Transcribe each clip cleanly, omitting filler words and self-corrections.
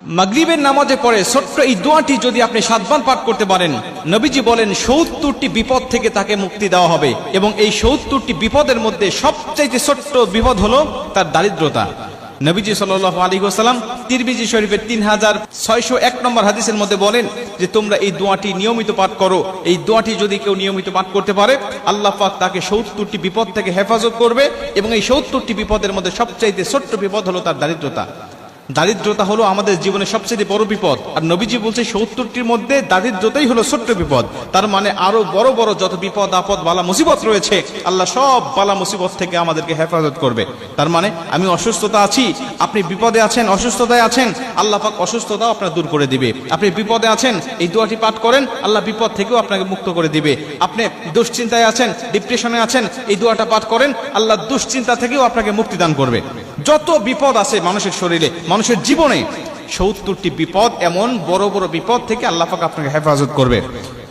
মাগরিবের নামাজে পড়ে ছোট্ট এই দোয়াটি যদি আপনি 7 বার পাঠ করতে পারেন, নবীজি বলেন 70টি বিপদ থেকে তাকে মুক্তি দেওয়া হবে। এবং এই 70টি বিপদের মধ্যে সবচেয়ে ছোট্ট বিপদ হলো তার দারিদ্রতা। নবীজি সাল্লাল্লাহু আলাইহি ওয়াসাল্লাম তিরমিজি শরীফের 3601 নম্বর হাদিসের মধ্যে বলেন যে তোমরা এই দোয়াটি নিয়মিত পাঠ করো। এই দোয়াটি যদি কেউ নিয়মিত পাঠ করতে পারে, আল্লাহ পাক তাকে 70টি বিপদ থেকে হেফাজত করবে। এবং এই 70টি বিপদের মধ্যে সবচেয়ে ছোট্ট বিপদ হলো তার দারিদ্রতা। দারিদ্রতা হলো আমাদের জীবনের সবচেয়ে বড় বিপদ। আর নবীজি বলছে 70টির মধ্যে দারিদ্রতাই হলো ছোট্ট বিপদ। তার মানে আরো বড় বড় যত বিপদ আপদ বালা মুসিবত রয়েছে, আল্লাহ সব বালা মুসিবত থেকে আমাদেরকে হেফাজত করবে। তার মানে আমি অসুস্থতা আছি, আপনি বিপদে আছেন, অসুস্থতায় আছেন, আল্লাহ পাক অসুস্থতাও আপনার দূর করে দিবে। আপনি বিপদে আছেন, এই দোয়াটি পাঠ করেন, আল্লাহ বিপদ থেকেও আপনাকে মুক্ত করে দিবে। আপনি দুশ্চিন্তায় আছেন, ডিপ্রেশনে আছেন, এই দোয়াটা পাঠ করেন, আল্লাহ দুশ্চিন্তা থেকেও আপনাকে মুক্তি দান করবে। যত বিপদ আছে মানুষের শরীরে, মানুষের জীবনে, 70টি বিপদ, এমন বড় বড় বিপদ থেকে আল্লাহ পাক আপনাকে হেফাজত করবে।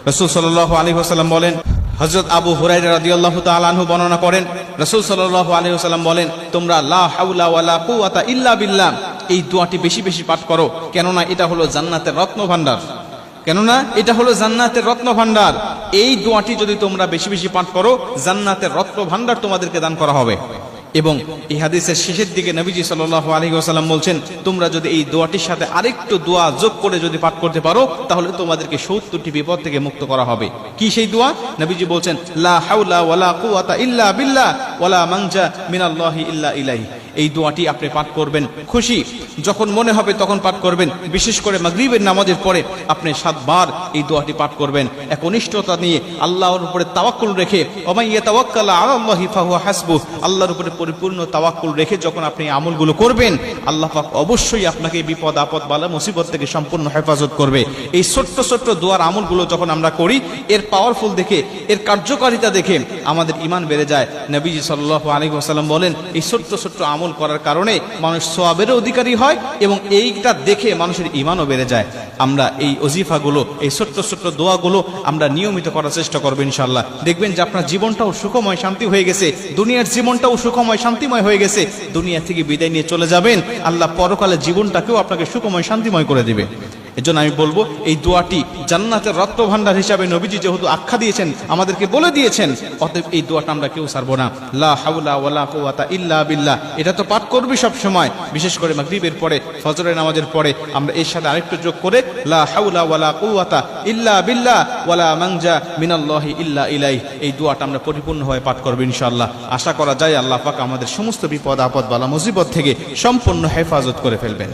রাসূল সাল্লাল্লাহু আলাইহি ওয়াসাল্লাম বলেন, হযরত আবু হুরায়রা রাদিয়াল্লাহু তাআলা আনহু বর্ণনা করেন, রাসূল সাল্লাল্লাহু আলাইহি ওয়াসাল্লাম বলেন, তোমরা লা হাওলা ওয়ালা কুওয়াতা ইল্লা বিল্লাহ এই দোয়াটি বেশি বেশি পাঠ করো, কেননা এটা হলো জান্নাতের রত্ন ভান্ডার। কেননা এটা হলো জান্নাতের রত্ন ভান্ডার। এই দোয়াটি যদি তোমরা বেশি বেশি পাঠ করো, জান্নাতের রত্ন ভান্ডার তোমাদেরকে দান করা হবে। এবং এই হাদিসের শেষের দিকে নবীজি সাল্লাল্লাহু আলাইহি ওয়াসাল্লাম বলছেন, তোমরা যদি এই দোয়াটির সাথে আরেকটু দোয়া যোগ করে যদি পাঠ করতে পারো, তাহলে তোমাদেরকে 70টি বিপদ থেকে মুক্ত করা হবে। কি সেই দোয়া? নবীজি বলছেন, লা হাওলা ওয়ালা কুওয়াতা ইল্লা বিল্লাহ ওয়ালা মানজা মিনাল্লাহি ইল্লা ইলাইহি। এই দোয়াটি আপনি পাঠ করবেন খুশি যখন মনে হবে তখন পাঠ করবেন। বিশেষ করে মাগরিবের নামাজের পরে আপনি 7 বার এই দোয়াটি পাঠ করবেন, একনিষ্ঠতা নিয়ে, আল্লাহর উপরে তাওয়াক্কুল রেখে। ওয়া ইয়াতাওয়াক্কালু আলাল্লাহি ফাহুয়া হাসবুহ। আল্লাহর উপরে পরিপূর্ণ তাওয়াক্কুল রেখে যখন আপনি আমলগুলো করবেন, আল্লাহ পাক অবশ্যই আপনাকে বিপদ আপদ বালা মুসিবত থেকে সম্পূর্ণ হেফাজত করবে। এই ছোট্ট ছোট্ট দোয়ার আমলগুলো যখন আমরা করি, এর পাওয়ারফুল দেখে, এর কার্যকারিতা দেখে আমাদের ঈমান বেড়ে যায়। নবীজি সাল্লাল্লাহু আলাইহি ওয়াসাল্লাম বলেন, এই ছোট্ট ছোট্ট আমল করার কারণে মানুষ সওয়াবের অধিকারী হয় এবং এইটা দেখে মানুষের ঈমানও বেড়ে যায়। আমরা এই ওজিফাগুলো, এই ছোট্ট ছোট্ট দোয়াগুলো আমরা নিয়মিত করার চেষ্টা করব ইনশাআল্লাহ। দেখবেন যে আপনার জীবনটাও সুখময় শান্তি হয়ে গেছে, দুনিয়ার জীবনটাও সুখময় শান্তিময় হয়ে গেছে। দুনিয়া থেকে বিদায় নিয়ে চলে যাবেন, আল্লাহ পরকালের জীবনটাকেও আপনাকে সুখময় শান্তিময় করে দিবে। এজন্য আমি বলবো, এই দোয়াটি জান্নাতের রত্ন ভান্ডার হিসাবে নবীজি যেহেতু আখ্যা দিয়েছেন, আমাদেরকে বলে দিয়েছেন, অতএব এই দোয়াটা আমরা কেউ ছাড়বো না। লা হাওলা ওয়ালা কুওয়াতা ইল্লা বিল্লাহ, এটা তো পাঠ করবি সব সময়। বিশেষ করে মাগরিবের পরে, ফজরের নামাজের পরে আমরা এর সাথে আরেকটু যোগ করে লা হাওলা ওয়ালা কুওয়াতা ইল্লা বিল্লাহ ওয়ালা মানজা মিনাল্লাহি ইল্লা ইলাইহি, এই দোয়াটা আমরা পরিপূর্ণভাবে পাঠ করব ইনশাআল্লাহ। আশা করা যায় আল্লাহ পাক আমাদের সমস্ত বিপদ আপদ বালা মুসিবত থেকে সম্পূর্ণ হেফাজত করে ফেলবেন।